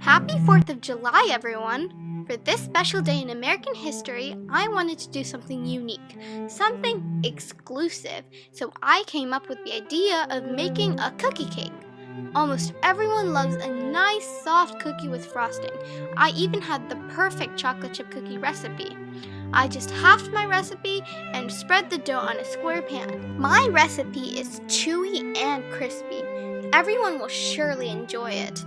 Happy 4th of July, everyone! For this special day in American history, I wanted to do something unique, something exclusive, so I came up with the idea of making a cookie cake. Almost everyone loves a nice soft cookie with frosting. I even had the perfect chocolate chip cookie recipe. I just halved my recipe and spread the dough on a square pan. My recipe is chewy and crispy. Everyone will surely enjoy it.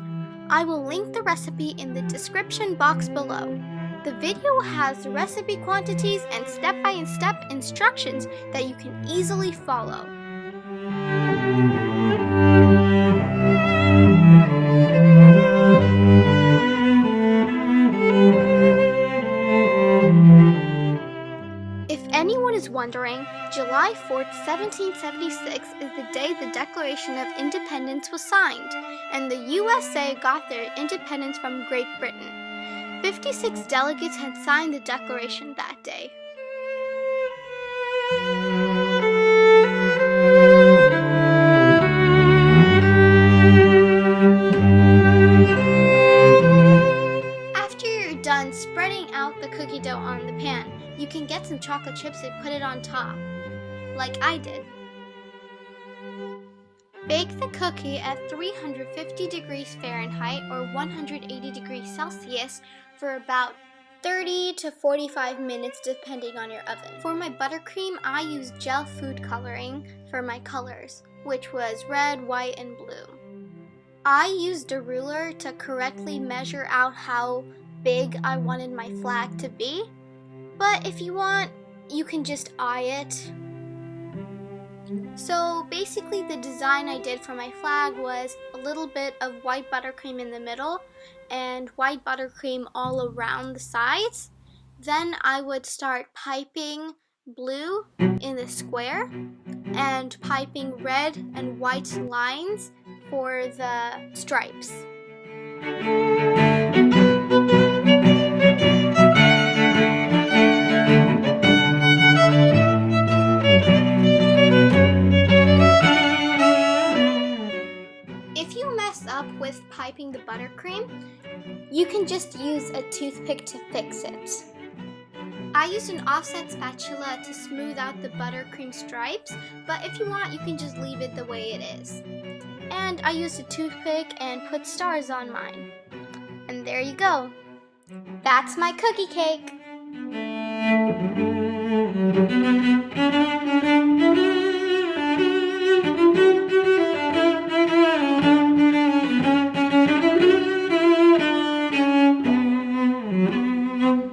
I will link the recipe in the description box below. The video has the recipe quantities and step-by-step instructions that you can easily follow. If anyone is wondering, July 4th, 1776 is the day the Declaration of Independence was signed, and the USA got their independence from Great Britain. 56 delegates had signed the Declaration that day. After you're done spreading out the cookie dough on the pan, you can get some chocolate chips and put it on top, like I did. Bake the cookie at 350 degrees Fahrenheit or 180 degrees Celsius for about 30 to 45 minutes depending on your oven. For my buttercream, I used gel food coloring for my colors, which was red, white, and blue. I used a ruler to correctly measure out how big I wanted my flag to be. But if you want, you can just eye it. So basically the design I did for my flag was a little bit of white buttercream in the middle and white buttercream all around the sides. Then I would start piping blue in the square and piping red and white lines for the stripes. If you mess up with piping the buttercream, you can just use a toothpick to fix it. I used an offset spatula to smooth out the buttercream stripes, but if you want, you can just leave it the way it is. And I used a toothpick and put stars on mine. And there you go. That's my cookie cake.